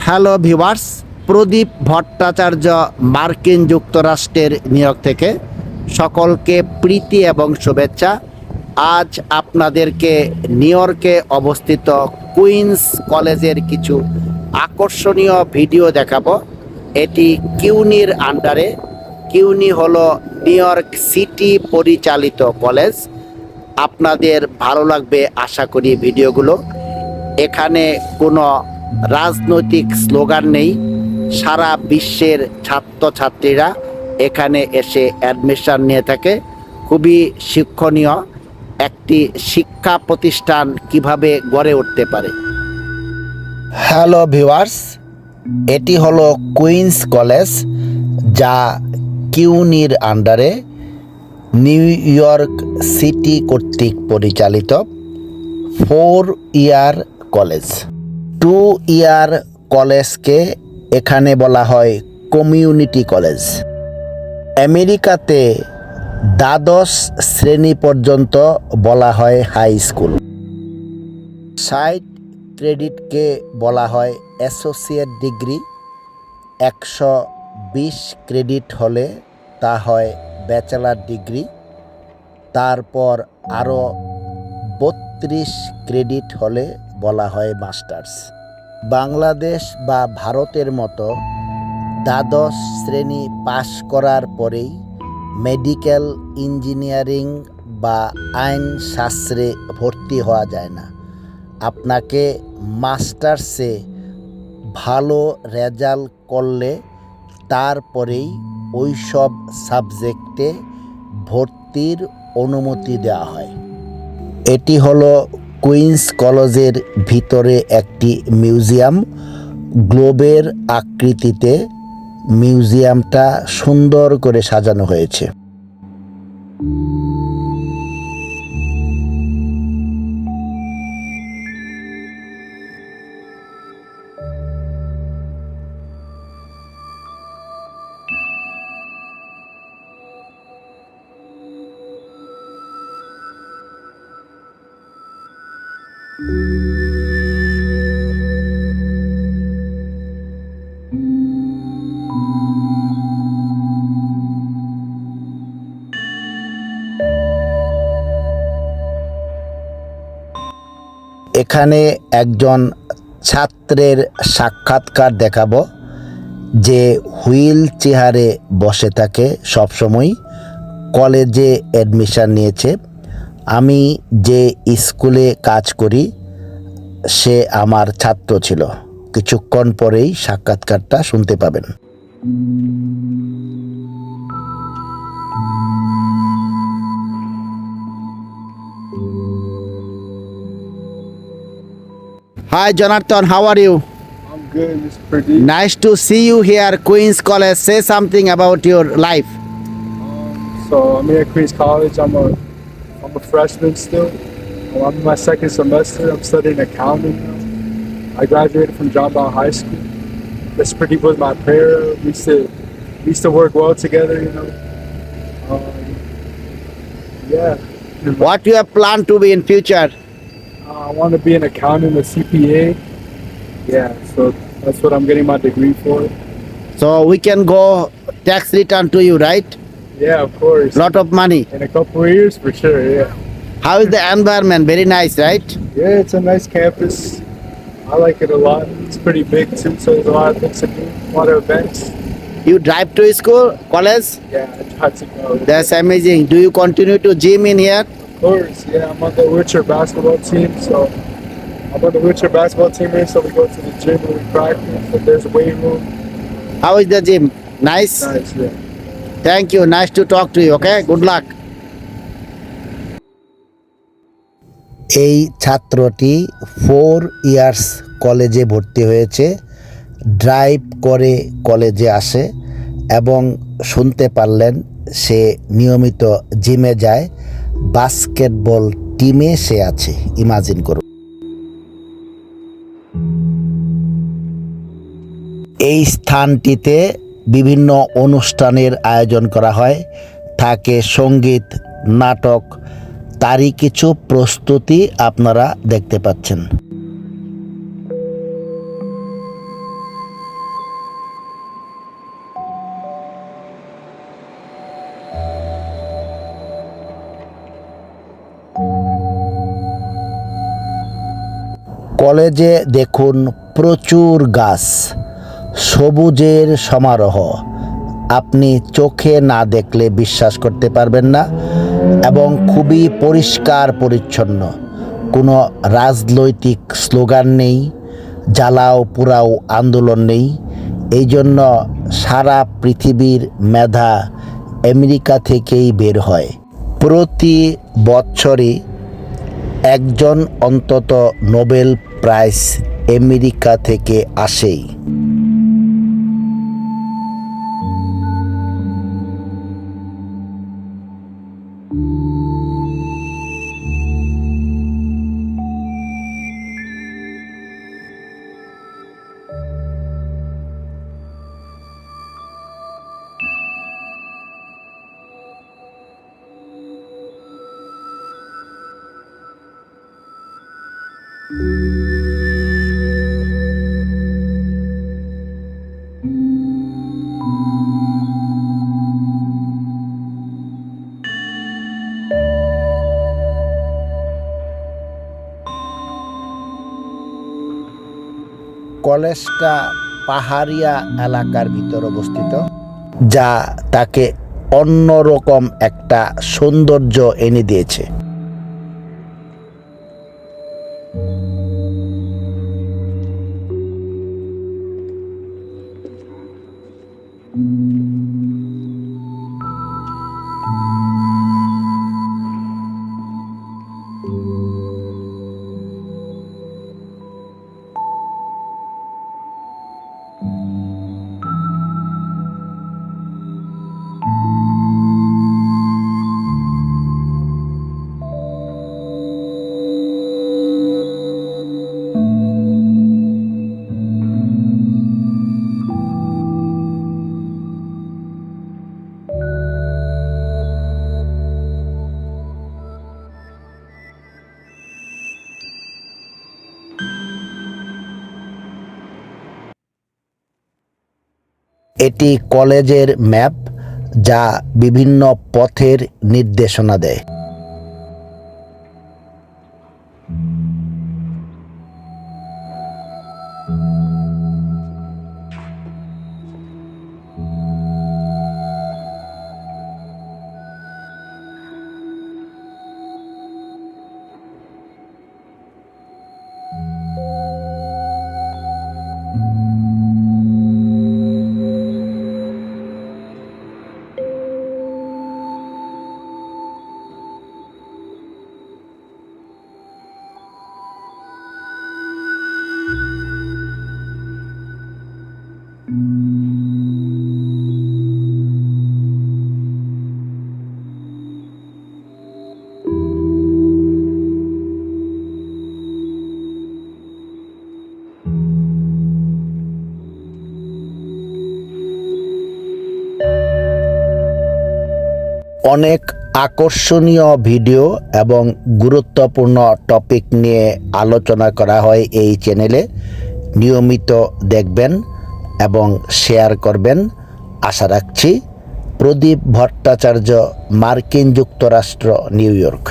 Hello viewers, প্রদীপ ভট্টাচার্য মার্কিন যুক্তরাষ্ট্রের new York থেকে সকলকে প্রীতি এবং শুভেচ্ছা। আজ আপনাদেরকে নিউ ইয়র্কে অবস্থিত কুইন্স কলেজের কিছু আকর্ষণীয় ভিডিও দেখাবো। এটি কিউনির আন্ডারে। কিউনি হলো নিউ ইয়র্ক সিটি পরিচালিত কলেজ। আপনাদের ভালো লাগবে আশা করি ভিডিওগুলো। এখানে কোনো রাজনৈতিক স্লোগান নেই। সারা বিশ্বের ছাত্রছাত্রীরা এখানে এসে অ্যাডমিশন নিয়ে থাকে। খুবই শিক্ষণীয় একটি শিক্ষা প্রতিষ্ঠান কিভাবে গড়ে উঠতে পারে। হ্যালো ভিউয়ার্স, এটি হলো কুইন্স কলেজ, যা কিউনির আন্ডারে নিউ ইয়র্ক সিটি কর্তৃক পরিচালিত 4 ইয়ার কলেজ। 2 ইয়ার কলেজকে এখানে বলা হয় কমিউনিটি কলেজ। আমেরিকাতে দ্বাদশ শ্রেণী পর্যন্ত বলা হয় হাই স্কুল। 60 ক্রেডিটকে বলা হয় অ্যাসোসিয়েট ডিগ্রি। 120 ক্রেডিট হলে তা হয় ব্যাচেলার ডিগ্রি। তারপর আরও 32 ক্রেডিট হলে বলা হয় মাস্টার্স। বাংলাদেশ বা ভারতের মতো দ্বাদশ শ্রেণী পাশ করার পরেই মেডিকেল, ইঞ্জিনিয়ারিং বা আইন শাস্ত্রে ভর্তি হওয়া যায় না। আপনাকে মাস্টার্সে ভালো রেজাল্ট করলে তারপরেই ওই সব সাবজেক্টে ভর্তির অনুমতি দেওয়া হয়। এটি হলো কুইন্স কলেজের ভিতরে একটি মিউজিয়াম। গ্লোবের আকৃতিতে মিউজিয়ামটা সুন্দর করে সাজানো হয়েছে। এখানে একজন ছাত্রের সাক্ষাৎকার দেখাবো, যে হুইল চেয়ারে বসে থাকে সবসময়, কলেজে অ্যাডমিশন নিয়েছে। আমি যে স্কুলে কাজ করি সে আমার ছাত্র ছিল। কিছুক্ষণ পরেই সাক্ষাৎকারটা শুনতে পাবেন। Hi Jonathan, how are you? I'm good, Mr. Pradeep. Nice to see you here, Queens College. Say something about your life. So I'm here at Queens College. I'm a freshman still. I'm in my second semester. I'm studying accounting now. I graduated from John Brown High School. Mr. Pradeep was my prayer. We used to work well together, you know. Yeah. What you have planned to be in future? I want to be an accountant, a CPA. Yeah, so that's what I'm getting my degree for. So we can go tax return to you, right? Yeah, of course. Lot of money. In a couple of years, for sure, yeah. How is the environment? Very nice, right? Yeah, it's a nice campus. I like it a lot. It's pretty big too, so there's a lot of things to do, a lot of events. You drive to school, college? Yeah, I try to go. That's amazing. Do you continue to gym in here? Of course, yeah. I'm on the wheelchair basketball team, so I'm on the wheelchair basketball team here, so we go to the gym and we practice. And there's a weight room. How is the gym? Nice? Nice, yeah. Thank you. Nice to talk to you, okay? Good luck. এই ছাত্রটি 4 years কলেজে ভর্তি হয়েছে, drive করে কলেজে আসে এবং শুনতে পারলেন সে নিয়মিত জিমে যায়, বাস্কেটবল টিমে সে আছে। ইমাজিন করুন। এই স্থানটিতে বিভিন্ন অনুষ্ঠানের আয়োজন করা হয়, থাকে সঙ্গীত, নাটক, তারই কিছু প্রস্তুতি আপনারা দেখতে পাচ্ছেন। কলেজে দেখুন প্রচুর গাছ, সবুজের সমারোহ। আপনি চোখে না দেখলে বিশ্বাস করতে পারবেন না, এবং খুবই পরিষ্কার পরিচ্ছন্ন। কোনো রাজনৈতিক স্লোগান নেই, জ্বালাও পোড়াও আন্দোলন নেই। এই জন্য সারা পৃথিবীর মেধা আমেরিকা থেকেই বের হয়। প্রতি বছরই একজন অন্তত নোবেল প্রাইজ আমেরিকা থেকে আসেই। কলেজটা পাহাড়িয়া এলাকার ভিতর অবস্থিত, যা তাকে অন্যরকম একটা সৌন্দর্য এনে দিয়েছে। এটি কলেজের ম্যাপ, যা বিভিন্ন পথের নির্দেশনা দেয়। অনেক আকর্ষণীয় ভিডিও এবং গুরুত্বপূর্ণ টপিক নিয়ে আলোচনা করা হয় এই চ্যানেলে। নিয়মিত দেখবেন এবং শেয়ার করবেন আশা রাখছি। প্রদীপ ভট্টাচার্য, মার্কিন যুক্তরাষ্ট্র, নিউ ইয়র্ক।